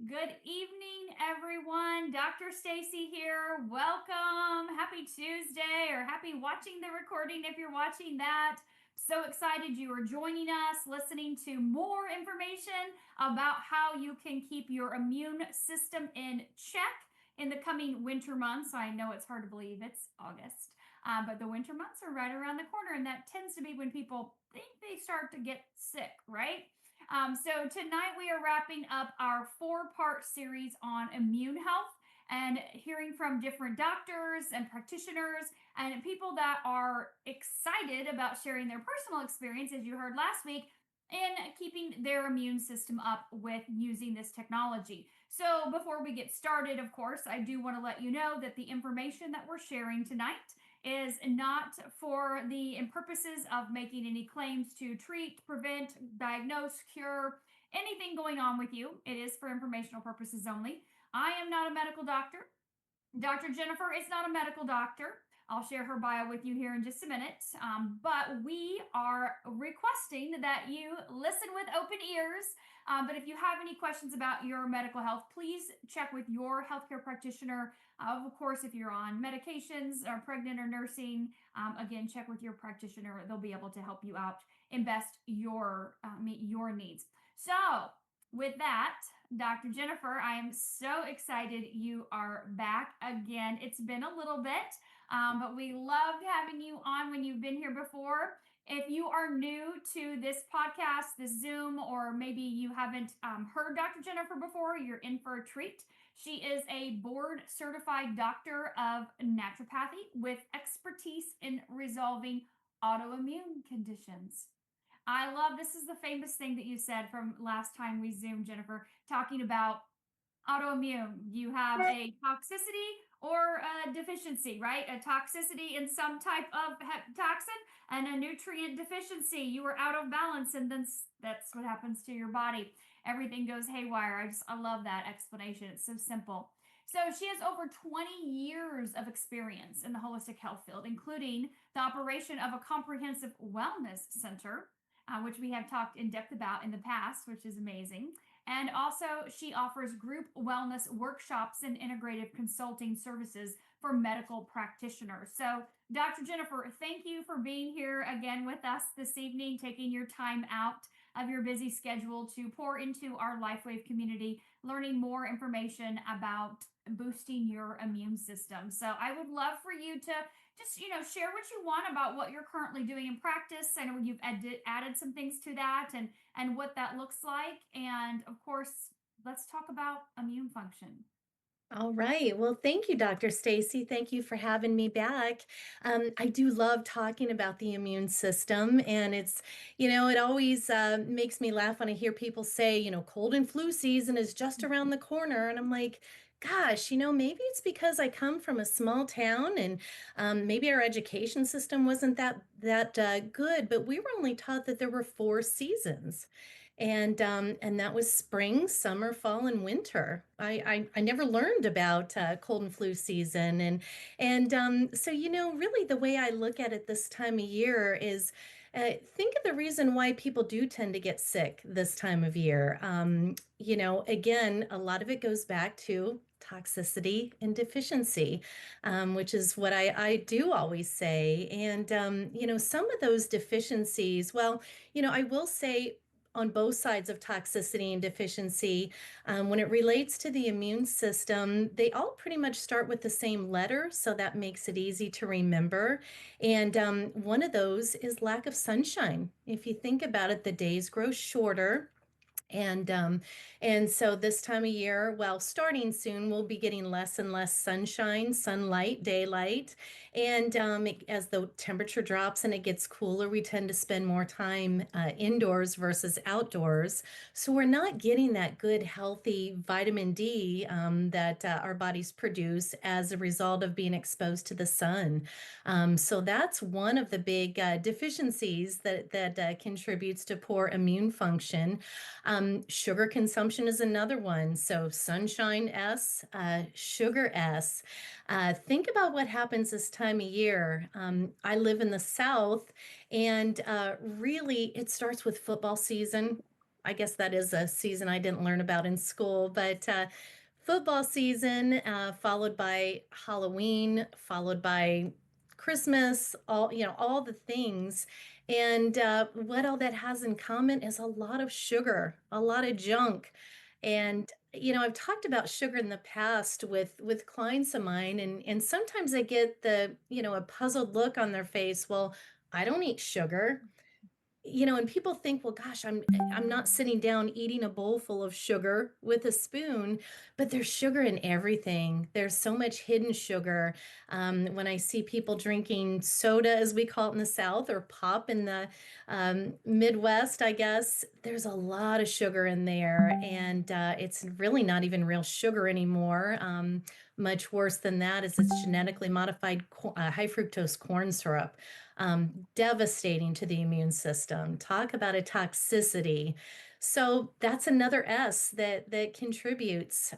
Good evening, everyone. Dr. Stacy here. Welcome. Happy Tuesday, or happy watching the recording if you're watching that. So excited you are joining us, listening to more information about how you can keep your immune system in check in the coming winter months. I know it's hard to believe it's August, but the winter months are right around the corner, and that tends to be when people think they start to get sick, right? So tonight we are wrapping up our four-part series on immune health and hearing from different doctors and practitioners and people that are excited about sharing their personal experience, as you heard last week, in keeping their immune system up with using this technology. So before we get started, of course, I do want to let you know that the information that we're sharing tonight is not for the purposes of making any claims to treat, prevent, diagnose, cure anything going on with you. It is for informational purposes only. I am not a medical doctor. Dr. Jennifer is not a medical doctor. I'll share her bio with you here in just a minute. But we are requesting that you listen with open ears. But if you have any questions about your medical health, please check with your healthcare practitioner. Of course, if you're on medications or pregnant or nursing, again, check with your practitioner. They'll be able to help you out and best meet your needs. So, with that, Dr. Jennifer, I am so excited you are back again. It's been a little bit, but we loved having you on when you've been here before. If you are new to this podcast, this Zoom, or maybe you haven't heard Dr. Jennifer before, you're in for a treat. She is a board certified doctor of naturopathy with expertise in resolving autoimmune conditions. I love this is the famous thing that you said from last time we Zoomed, Jennifer, talking about autoimmune. You have a toxicity or a deficiency, right? A toxicity in some type of toxin and a nutrient deficiency. You are out of balance, and then that's what happens to your body. Everything goes haywire. I love that explanation. It's so simple. So she has over 20 years of experience in the holistic health field, including the operation of a comprehensive wellness center, which we have talked in depth about in the past, which is amazing. And also, she offers group wellness workshops and integrative consulting services for medical practitioners. So, Dr. Jennifer, thank you for being here again with us this evening, taking your time out of your busy schedule to pour into our LifeWave community, learning more information about boosting your immune system. So, I would love for you to just share what you want about what you're currently doing in practice. I know you've added some things to that, and what that looks like, and of course, let's talk about immune function. All right. Well, thank you, Dr. Stacy. Thank you for having me back. I do love talking about the immune system, and it always makes me laugh when I hear people say, cold and flu season is just around the corner. And I'm like, gosh, maybe it's because I come from a small town, and maybe our education system wasn't that good, but we were only taught that there were four seasons. And that was spring, summer, fall, and winter. I never learned about cold and flu season, and so really the way I look at it this time of year is think of the reason why people do tend to get sick this time of year. Again, a lot of it goes back to toxicity and deficiency, which is what I do always say. And some of those deficiencies, well, I will say on both sides of toxicity and deficiency. When it relates to the immune system, they all pretty much start with the same letter, so that makes it easy to remember. And one of those is lack of sunshine. If you think about it, the days grow shorter. And so this time of year, well, starting soon, we'll be getting less and less sunlight, daylight. And as the temperature drops and it gets cooler, we tend to spend more time indoors versus outdoors. So we're not getting that good, healthy vitamin D that our bodies produce as a result of being exposed to the sun. So that's one of the big deficiencies that contributes to poor immune function. Sugar consumption is another one. So sunshine S, sugar S. Think about what happens this time of year. I live in the South, and really it starts with football season. I guess that is a season I didn't learn about in school, but football season, followed by Halloween, followed by Christmas, all the things. And what all that has in common is a lot of sugar, a lot of junk. And I've talked about sugar in the past with clients of mine, and sometimes I get a puzzled look on their face. Well, I don't eat sugar. And people think, well, gosh, I'm not sitting down eating a bowl full of sugar with a spoon, but there's sugar in everything. There's so much hidden sugar. When I see people drinking soda, as we call it in the South, or pop in the Midwest, I guess, there's a lot of sugar in there, and it's really not even real sugar anymore. Much worse than that is it's genetically modified high fructose corn syrup, devastating to the immune system. Talk about a toxicity. So that's another S that contributes.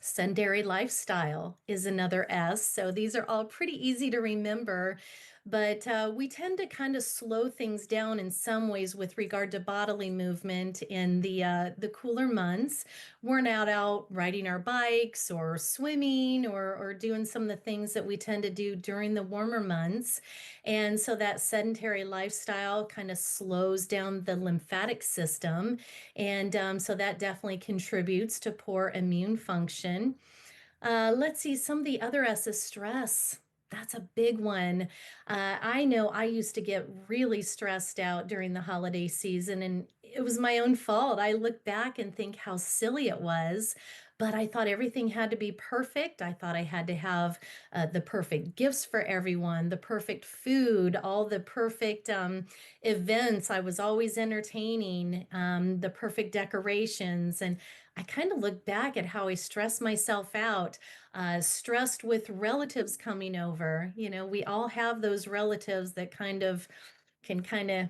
Sedentary lifestyle is another S. So these are all pretty easy to remember, but we tend to kind of slow things down in some ways with regard to bodily movement in the cooler months. We're not out riding our bikes or swimming or doing some of the things that we tend to do during the warmer months. And so that sedentary lifestyle kind of slows down the lymphatic system. And so that definitely contributes to poor immune function. Let's see, some of the other S's, stress. That's a big one. I know I used to get really stressed out during the holiday season, and it was my own fault. I look back and think how silly it was, but I thought everything had to be perfect. I thought I had to have the perfect gifts for everyone, the perfect food, all the perfect events. I was always entertaining, the perfect decorations. And I kind of look back at how I stressed myself out, stressed with relatives coming over. We all have those relatives that can kind of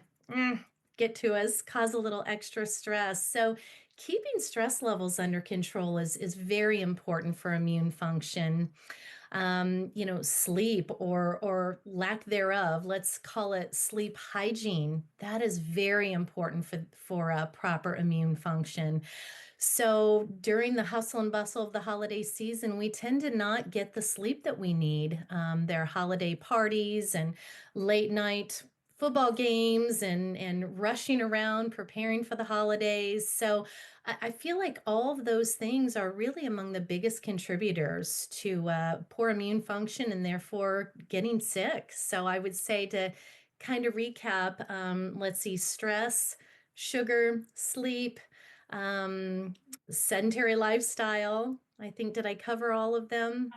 get to us, cause a little extra stress. So keeping stress levels under control is very important for immune function. Sleep or lack thereof, let's call it sleep hygiene. That is very important for proper immune function. So during the hustle and bustle of the holiday season, we tend to not get the sleep that we need. There are holiday parties and late night football games and rushing around preparing for the holidays. So I feel like all of those things are really among the biggest contributors to poor immune function and therefore getting sick. So I would say, to kind of recap, let's see, stress, sugar, sleep, um, sedentary lifestyle. I think, did I cover all of them?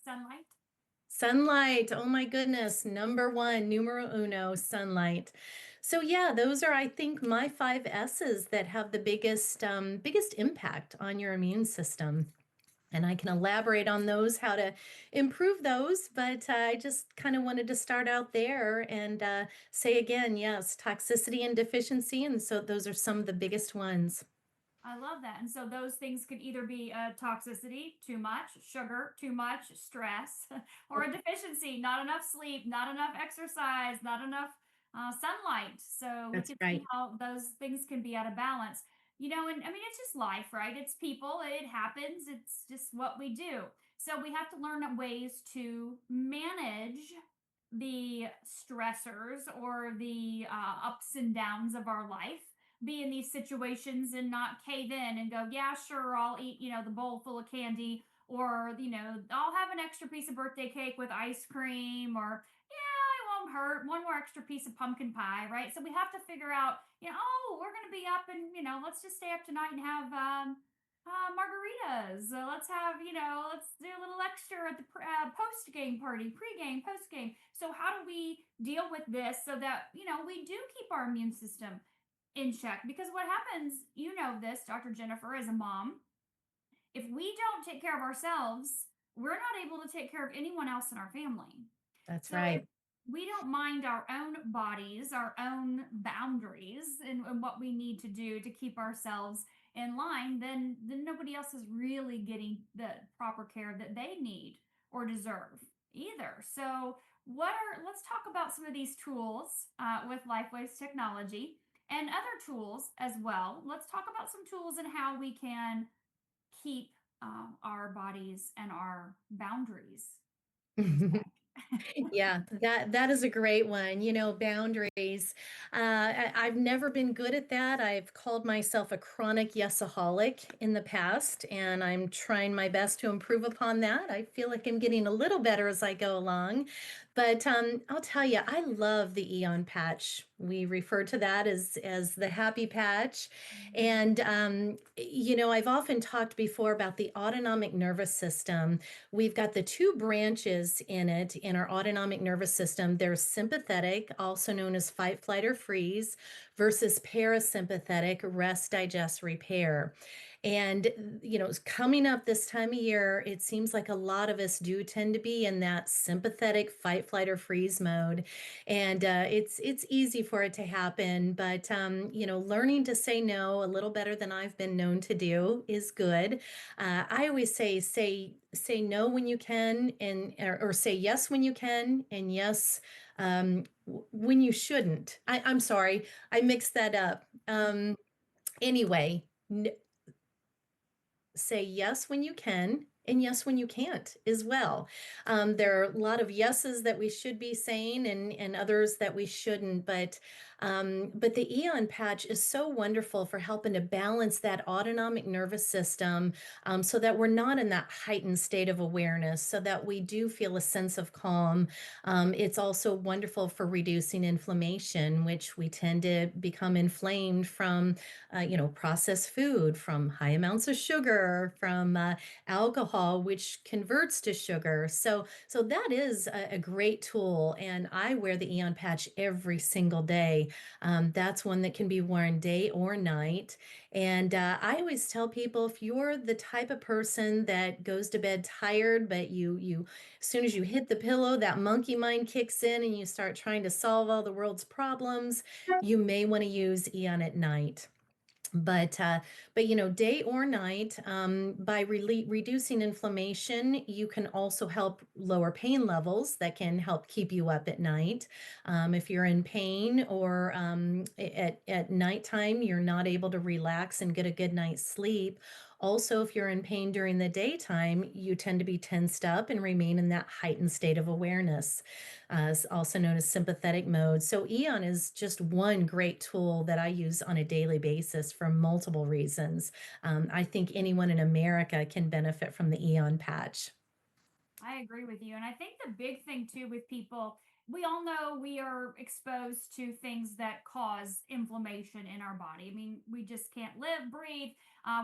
Sunlight. Sunlight. Oh my goodness. Number one, numero uno, sunlight. So yeah, those are, I think, my five S's that have the biggest impact on your immune system. And I can elaborate on those, how to improve those, but I just kind of wanted to start out there and say again, yes, toxicity and deficiency. And so those are some of the biggest ones. I love that. And so those things could either be toxicity, too much, sugar, too much, stress, or a deficiency, not enough sleep, not enough exercise, not enough sunlight. So we That's can see right. how those things can be out of balance. And I mean, it's just life, right? It's people, it happens, it's just what we do. So we have to learn ways to manage the stressors or the ups and downs of our life, be in these situations and not cave in and go, yeah, sure, I'll eat, the bowl full of candy, or, I'll have an extra piece of birthday cake with ice cream, or, yeah, it won't hurt. One more extra piece of pumpkin pie, right? So we have to figure out, oh, we're going to be up and, let's just stay up tonight and have, margaritas. Let's do a little extra at the post game party, pre game, post game. So, how do we deal with this so that, we do keep our immune system in check? Because what happens, this, Dr. Jennifer, as a mom, if we don't take care of ourselves, we're not able to take care of anyone else in our family. That's So if right. we don't mind our own bodies, our own boundaries, and what we need to do to keep ourselves in line, then nobody else is really getting the proper care that they need or deserve either. So let's talk about some of these tools with LifeWave's technology. and other tools as well. Let's talk about some tools and how we can keep our bodies and our boundaries in check. Yeah, that is a great one. You know, boundaries. I've never been good at that. I've called myself a chronic yesaholic in the past, and I'm trying my best to improve upon that. I feel like I'm getting a little better as I go along. But I'll tell you, I love the Eon patch. We refer to that as the happy patch. Mhm. And you know, I've often talked before about the autonomic nervous system. We've got the two branches in it in our autonomic nervous system. There's sympathetic, also known as fight, flight, or freeze, versus parasympathetic, rest, digest, repair. And, you know, it's coming up this time of year, it seems like a lot of us do tend to be in that sympathetic fight, flight, or freeze mode. And it's easy for it to happen. But, you know, learning to say no a little better than I've been known to do is good. I always say no when you can, and or say yes when you can, and yes when you shouldn't. I'm sorry, I mixed that up. Anyway, say yes when you can and yes when you can't as well. There are a lot of yeses that we should be saying and others that we shouldn't, but the Eon patch is so wonderful for helping to balance that autonomic nervous system, so that we're not in that heightened state of awareness, so that we do feel a sense of calm. It's also wonderful for reducing inflammation, which we tend to become inflamed from you know, processed food, from high amounts of sugar, from alcohol, which converts to sugar. So that is a great tool, and I wear the Eon patch every single day. That's one that can be worn day or night. And I always tell people, if you're the type of person that goes to bed tired, but as soon as you hit the pillow, that monkey mind kicks in and you start trying to solve all the world's problems, you may want to use Eon at night. But you know, day or night, by reducing inflammation, you can also help lower pain levels that can help keep you up at night. If you're in pain, or at nighttime you're not able to relax and get a good night's sleep. Also, if you're in pain during the daytime, you tend to be tensed up and remain in that heightened state of awareness, also known as sympathetic mode. So Eon is just one great tool that I use on a daily basis for multiple reasons. I think anyone in America can benefit from the Eon patch. I agree with you. And I think the big thing too with people, we all know we are exposed to things that cause inflammation in our body. I mean, we just can't live, breathe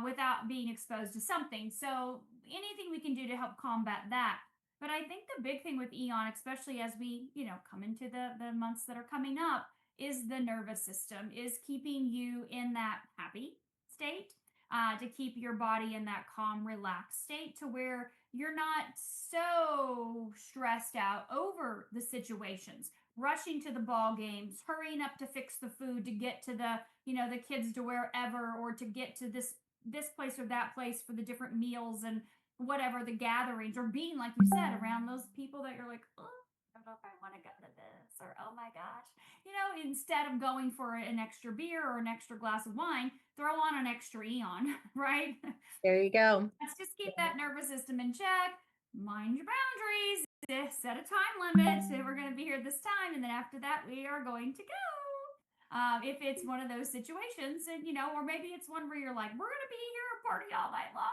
without being exposed to something. So anything we can do to help combat that. But I think the big thing with Eon, especially as we, come into the months that are coming up, is the nervous system, is keeping you in that happy state, to keep your body in that calm, relaxed state to where you're not so stressed out over the situations, rushing to the ball games, hurrying up to fix the food to get to the kids to wherever, or to get to this place or that place for the different meals and whatever the gatherings, or being, like you said, around those people that you're like, oh, I don't know if I want to go to this, or oh my gosh, instead of going for an extra beer or an extra glass of wine, throw on an extra Eon, right? There you go. Let's just keep that nervous system in check. Mind your boundaries. Set a time limit. So we're going to be here this time, and then after that, we are going to go. If it's one of those situations, and or maybe it's one where you're like, we're going to be here party all night long.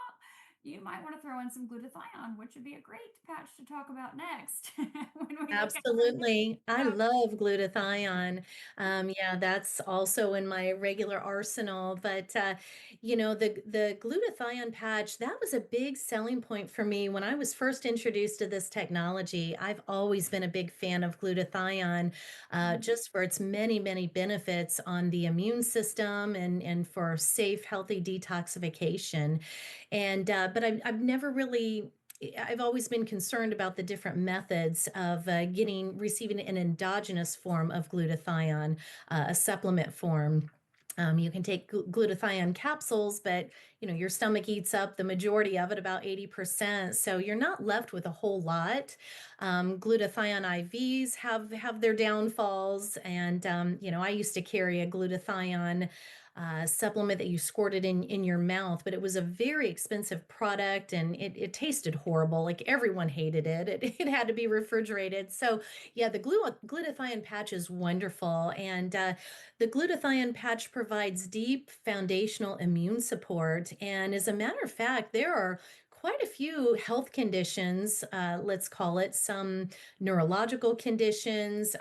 You might want to throw in some glutathione, which would be a great patch to talk about next when we look at it. Absolutely. I love glutathione. Yeah, that's also in my regular arsenal. But you know, the glutathione patch, that was a big selling point for me when I was first introduced to this technology. I've always been a big fan of glutathione, Mhm. just for its many, many benefits on the immune system and for safe, healthy detoxification. And but I've never really I've always been concerned about the different methods of receiving an endogenous form of glutathione, a supplement form. You can take glutathione capsules, but your stomach eats up the majority of it, about 80%. So you're not left with a whole lot. Glutathione IVs have their downfalls, and I used to carry a glutathione supplement that you squirted in your mouth, but it was a very expensive product, and it tasted horrible. Like everyone hated it. It had to be refrigerated. So yeah, the glutathione patch is wonderful, and the glutathione patch provides deep foundational immune support. And as a matter of fact, there are quite a few health conditions, let's call it some neurological conditions,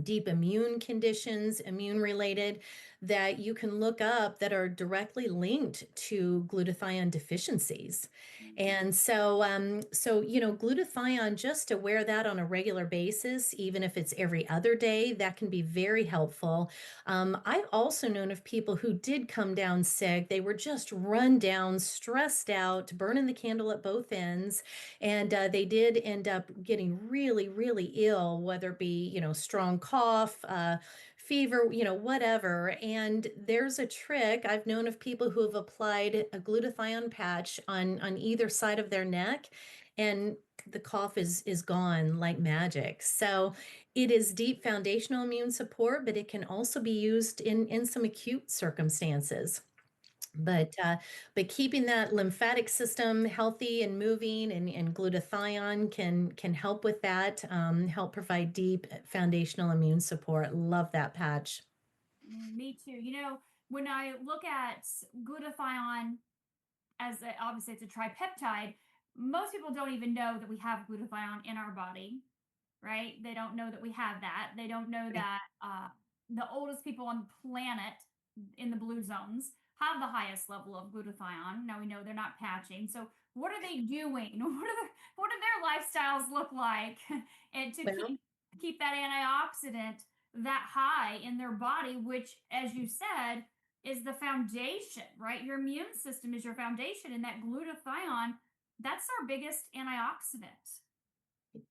deep immune conditions, immune related, that you can look up that are directly linked to glutathione deficiencies. And so glutathione, just to wear that on a regular basis, even if it's every other day, that can be very helpful. I've also known of people who did come down sick. They were just run down, stressed out, burning the candle at both ends. And they did end up getting really, really ill, whether it be, strong cough, fever, whatever. And there's a trick. I've known of people who have applied a glutathione patch on either side of their neck, and the cough is gone like magic. So it is deep foundational immune support, but it can also be used in some acute circumstances. But keeping that lymphatic system healthy and moving, and glutathione can help with that, help provide deep foundational immune support. Love that patch. Me too. When I look at glutathione obviously it's a tripeptide, most people don't even know that we have glutathione in our body, right? They don't know that we have that. They don't know Right. that the oldest people on the planet in the blue zones have the highest level of glutathione. Now we know they're not patching. So what are they doing? What do their lifestyles look like and to Well, keep that antioxidant that high in their body, which, as you said, is the foundation, right? Your immune system is your foundation, and that glutathione, that's our biggest antioxidant.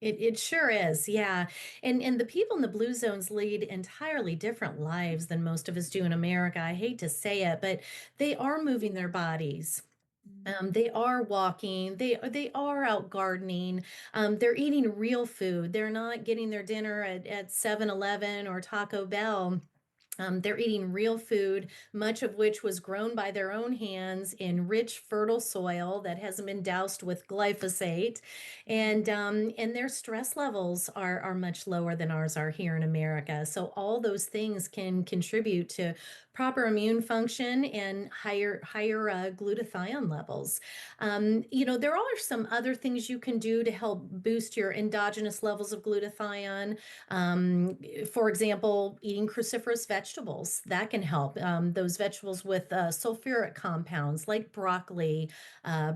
it sure is, yeah. And the people in the blue zones lead entirely different lives than most of us do in America. I hate to say it, but they are moving their bodies. They are walking. They are out gardening. They're eating real food. They're not getting their dinner at 7-Eleven or Taco Bell. They're eating real food, much of which was grown by their own hands in rich, fertile soil that hasn't been doused with glyphosate, and their stress levels are much lower than ours are here in America. So all those things can contribute to proper immune function and higher glutathione levels. There are some other things you can do to help boost your endogenous levels of glutathione. For example, eating cruciferous vegetables, that can help. Those vegetables with sulfuric compounds like broccoli,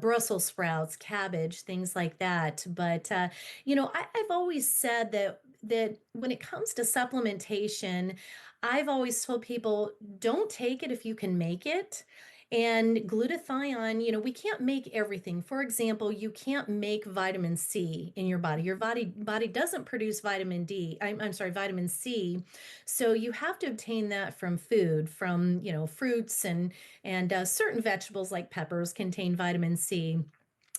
Brussels sprouts, cabbage, things like that. But I've always said that when it comes to supplementation, I've always told people, don't take it if you can make it. And glutathione, we can't make everything. For example, you can't make vitamin C in your body. Your body doesn't produce vitamin D. I'm sorry, vitamin C. So you have to obtain that from food, from fruits, and certain vegetables like peppers contain vitamin C.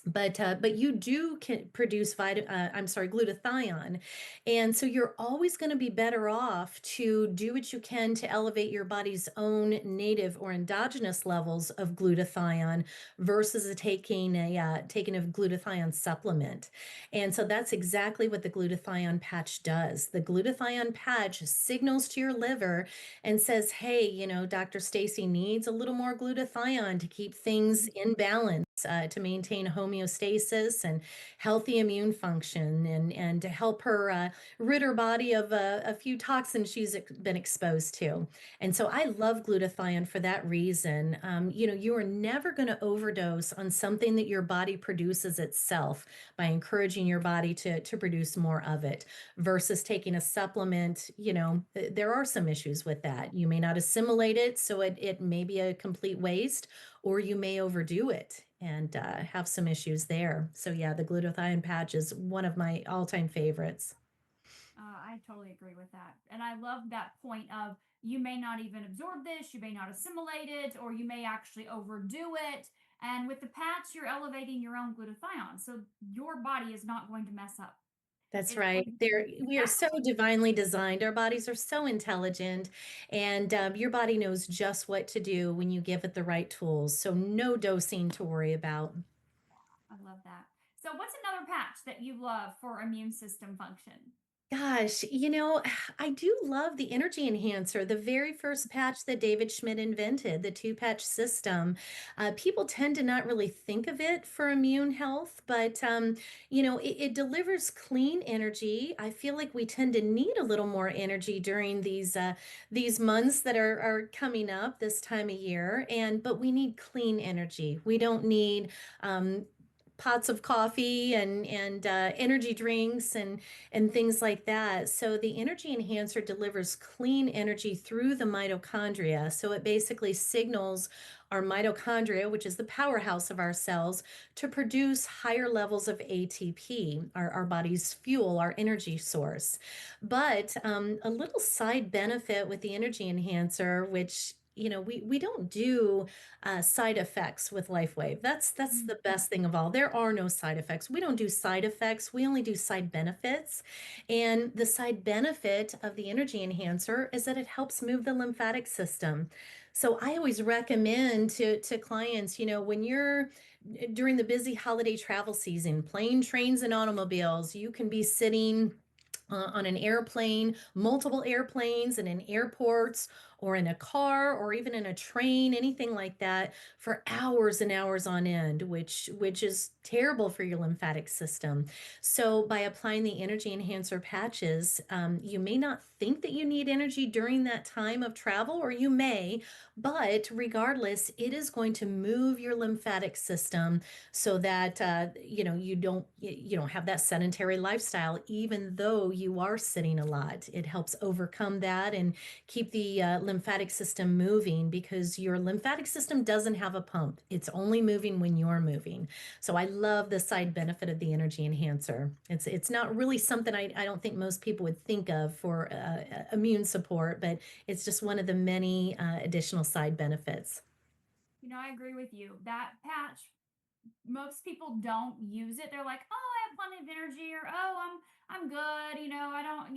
But you do can produce glutathione, and so you're always going to be better off to do what you can to elevate your body's own native or endogenous levels of glutathione versus taking a glutathione supplement. And so that's exactly what the glutathione patch does. The glutathione patch signals to your liver and says, "Hey, Dr. Stacy needs a little more glutathione to keep things in balance." To maintain homeostasis and healthy immune function, and to help her rid her body of a few toxins she's been exposed to. And so I love glutathione for that reason. You are never going to overdose on something that your body produces itself by encouraging your body to produce more of it versus taking a supplement. There are some issues with that. You may not assimilate it, so it may be a complete waste, or you may overdo it and have some issues there. So yeah, the glutathione patch is one of my all-time favorites. I totally agree with that. And I love that point of you may not even absorb this, you may not assimilate it, or you may actually overdo it. And with the patch, you're elevating your own glutathione. So your body is not going to mess up. That's It's right. going There, to, we are yeah. so divinely designed. Our bodies are so intelligent, and your body knows just what to do when you give it the right tools. So, no dosing to worry about. I love that. So, what's another patch that you love for immune system function? Gosh, I do love the energy enhancer, the very first patch that David Schmidt invented, the two patch system. People tend to not really think of it for immune health, but it delivers clean energy. I feel like we tend to need a little more energy during these months that are coming up this time of year, and but we need clean energy. We don't need um, pots of coffee and energy drinks and things like that. So the energy enhancer delivers clean energy through the mitochondria. So it basically signals our mitochondria, which is the powerhouse of our cells, to produce higher levels of ATP, our body's fuel, our energy source. But a little side benefit with the energy enhancer, which we don't do side effects with LifeWave. That's the Mhm. best thing of all. There are no side effects. We don't do side effects. We only do side benefits. And the side benefit of the energy enhancer is that it helps move the lymphatic system. So I always recommend to clients, when you're during the busy holiday travel season, plane, trains, and automobiles, you can be sitting on an airplane, multiple airplanes, and in airports, or in a car, or even in a train, anything like that, for hours and hours on end, which is terrible for your lymphatic system. So by applying the energy enhancer patches, you may not think that you need energy during that time of travel, or you may, but regardless, it is going to move your lymphatic system so that you don't have that sedentary lifestyle, even though you are sitting a lot. It helps overcome that and keep the lymphatic system moving, because your lymphatic system doesn't have a pump. It's only moving when you're moving. So I love the side benefit of the energy enhancer. It's not really something I don't think most people would think of for immune support, but it's just one of the many additional side benefits. I agree with you. That patch, most people don't use it. They're like, "Oh, I have plenty of energy," or "Oh, I'm good." I don't.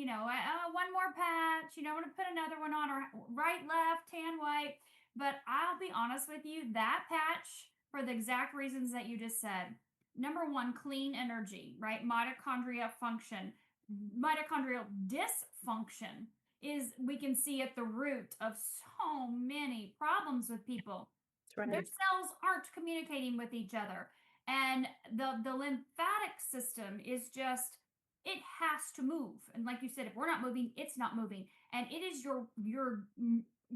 One more patch. I want to put another one on, or right, left, tan, white. But I'll be honest with you, that patch, for the exact reasons that you just said. Number one, clean energy, right? Mitochondria function, mitochondrial dysfunction is, we can see, at the root of so many problems with people. That's Their right. cells aren't communicating with each other, and the lymphatic system is just, it has to move. And like you said, if we're not moving, it's not moving. And it is your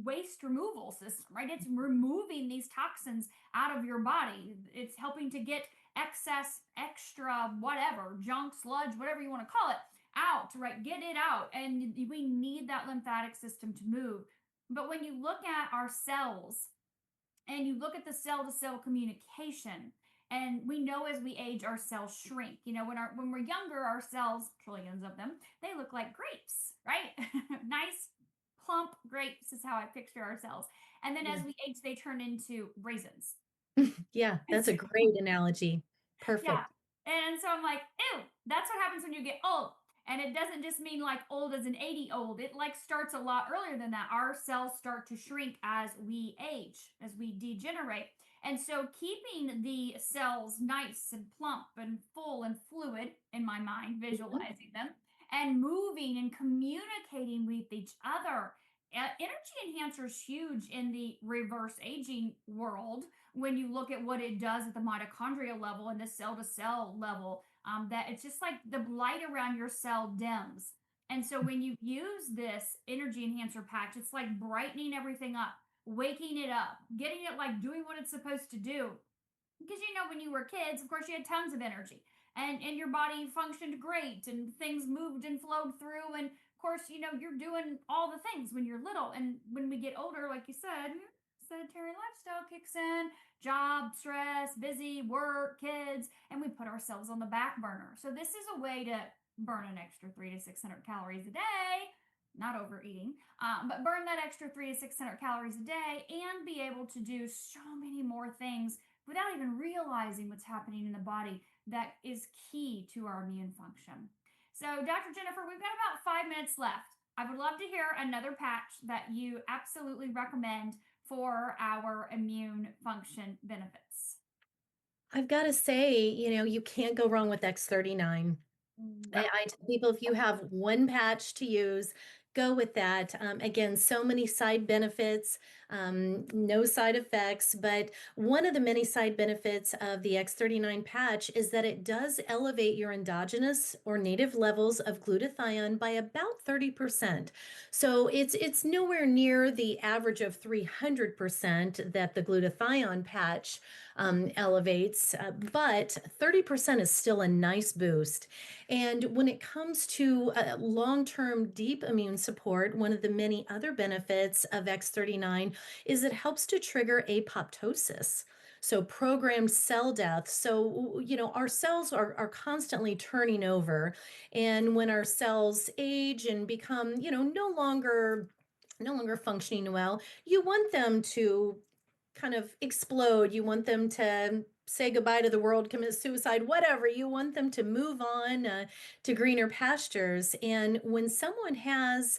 waste removal system, right? It's removing these toxins out of your body. It's helping to get excess, extra, whatever, junk, sludge, whatever you want to call it, out, right? Get it out. And we need that lymphatic system to move. But when you look at our cells, and you look at the cell to cell communication, and we know as we age our cells shrink. When we're younger, our cells, trillions of them, they look like grapes, right? Nice plump grapes is how I picture our cells. And then Yeah. as we age, they turn into raisins. Yeah, And that's a so, great analogy. yeah. Perfect. And so I'm like, ew, that's what happens when you get old. And it doesn't just mean like old as an 80 old. It like starts a lot earlier than that. Our cells start to shrink as we age, as we degenerate. And so keeping the cells nice and plump and full and fluid, in my mind, Mhm. visualizing them, and moving and communicating with each other. Energy enhancer is huge in the reverse aging world when you look at what it does at the mitochondrial level and the cell to cell level. That it's just like the light around your cell dims. And so when you use this energy enhancer patch, it's like brightening everything up, waking it up, getting it like doing what it's supposed to do. Because when you were kids, of course, you had tons of energy, and your body functioned great, and things moved and flowed through. And of course, you're doing all the things when you're little. And when we get older, like you said, sedentary lifestyle kicks in, job stress, busy work, kids, and we put ourselves on the back burner. So this is a way to burn an extra 300 to 600 calories a day not overeating, but burn that extra 300 to 600 calories a day and be able to do so many more things without even realizing what's happening in the body that is key to our immune function. So, Dr. Jennifer, we've got about 5 minutes left. I would love to hear another patch that you absolutely recommend for our immune function benefits. I've got to say, you can't go wrong with X39. Yep. I tell people if you have one patch to use, go with that. Again, so many side benefits, no side effects, but one of the many side benefits of the X39 patch is that it does elevate your endogenous or native levels of glutathione by about 30%. So it's nowhere near the average of 300% that the glutathione patch elevates, but 30% is still a nice boost. And when it comes to long-term deep immune support, one of the many other benefits of X39 is it helps to trigger apoptosis. So programmed cell death. So, our cells are constantly turning over. And when our cells age and become, no longer functioning well, you want them to kind of explode. You want them to say goodbye to the world, commit suicide, whatever. You want them to move on to greener pastures. And when someone has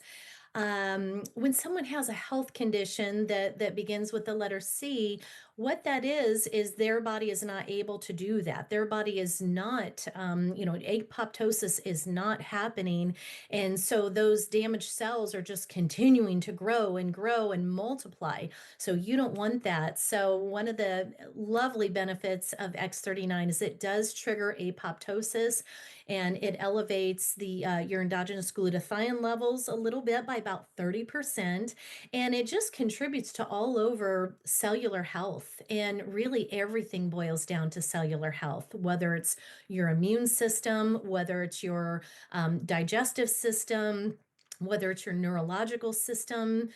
a health condition that begins with the letter C, what that is their body is not able to do that. Their body is not, apoptosis is not happening. And so those damaged cells are just continuing to grow and grow and multiply. So you don't want that. So one of the lovely benefits of X39 is it does trigger apoptosis, and it elevates the your endogenous glutathione levels a little bit by about 30%, and it just contributes to all over cellular health. And really everything boils down to cellular health, whether it's your immune system, whether it's your digestive system, whether it's your neurological system,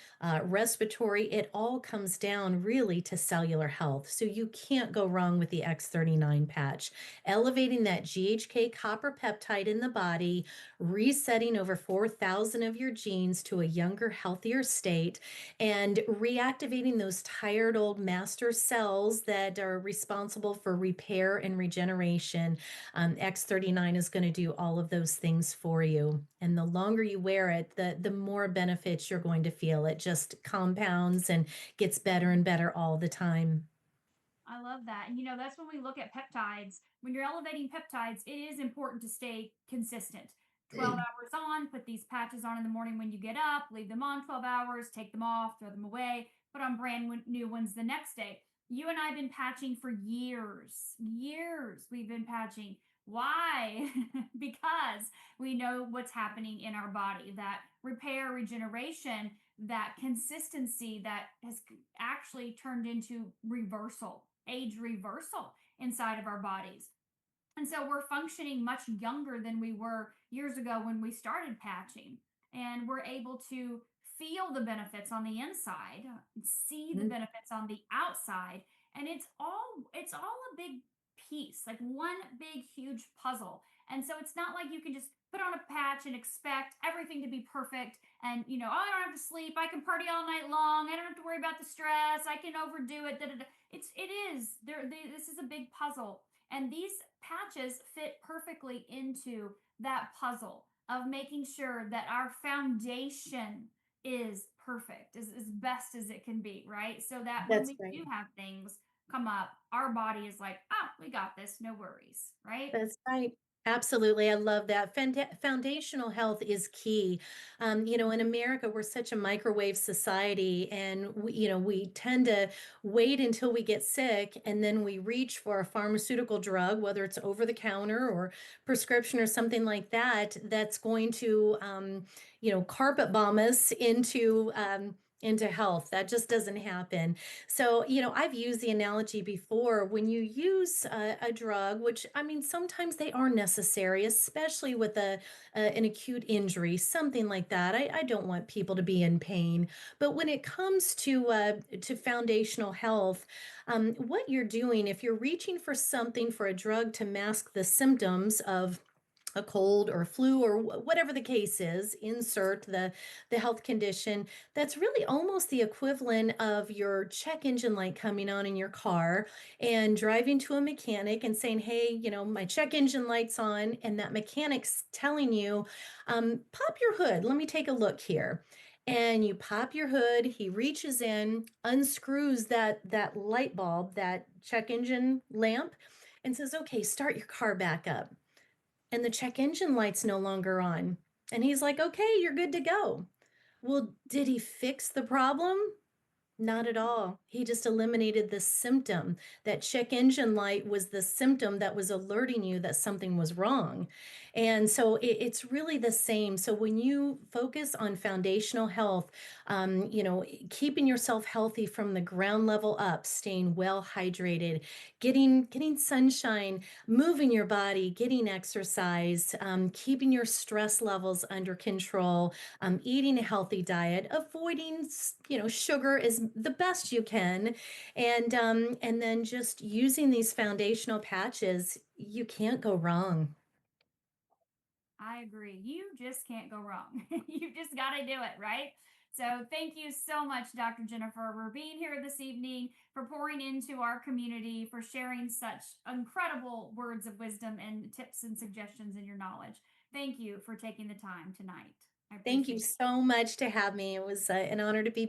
respiratory, it all comes down really to cellular health. So you can't go wrong with the X39 patch. Elevating that GHK copper peptide in the body, resetting over 4,000 of your genes to a younger, healthier state, and reactivating those tired old master cells that are responsible for repair and regeneration. X39 is going to do all of those things for you. And the longer you wear it, the more benefits you're going to feel. It just compounds and gets better and better all the time. I love that. And that's when we look at peptides. When you're elevating peptides, it is important to stay consistent. 12 hours on, put these patches on in the morning when you get up, leave them on 12 hours, take them off, throw them away, put on new ones the next day. You and I have been patching for years. Years we've been patching. Why? Because we know what's happening in our body, that repair, regeneration, that consistency that has actually turned into reversal, age reversal inside of our bodies. And so we're functioning much younger than we were years ago when we started patching. And we're able to feel the benefits on the inside, see the Mhm. benefits on the outside. And it's all a big piece, like one big huge puzzle. And so it's not like you can just put on a patch and expect everything to be perfect and oh, I don't have to sleep, I can party all night long, I don't have to worry about the stress, I can overdo it. Da, da, da. It is this is a big puzzle, and these patches fit perfectly into that puzzle of making sure that our foundation is perfect, as best as it can be, right? So that when That's we right. do have things come up, our body is like, oh, we got this, no worries, right? That's right. Absolutely. I love that. Foundational health is key. In America, we're such a microwave society, and we tend to wait until we get sick and then we reach for a pharmaceutical drug, whether it's over the counter or prescription or something like that, that's going to, carpet bomb us into health. That just doesn't happen. So, I've used the analogy before when you use a drug, which I mean, sometimes they are necessary, especially with an acute injury, something like that. I don't want people to be in pain. But when it comes to foundational health, what you're doing, if you're reaching for something for a drug to mask the symptoms of a cold or flu or whatever the case is, insert the health condition, that's really almost the equivalent of your check engine light coming on in your car and driving to a mechanic and saying, hey, my check engine light's on, and that mechanic's telling you, pop your hood, let me take a look here. And you pop your hood, he reaches in, unscrews that light bulb, that check engine lamp, and says, okay, start your car back up, and the check engine light's no longer on. And he's like, okay, you're good to go. Well, did he fix the problem? Not at all. He just eliminated the symptom. That check engine light was the symptom that was alerting you that something was wrong. And so it's really the same. So when you focus on foundational health, keeping yourself healthy from the ground level up, staying well hydrated, getting sunshine, moving your body, getting exercise, keeping your stress levels under control, eating a healthy diet, avoiding, sugar is the best you can, and then just using these foundational patches, you can't go wrong. I agree. You just can't go wrong. You just got to do it, right? So, thank you so much, Dr. Jennifer, for being here this evening, for pouring into our community, for sharing such incredible words of wisdom and tips and suggestions and your knowledge. Thank you for taking the time tonight. I Thank you appreciate it. so much to have me. It was an honor to be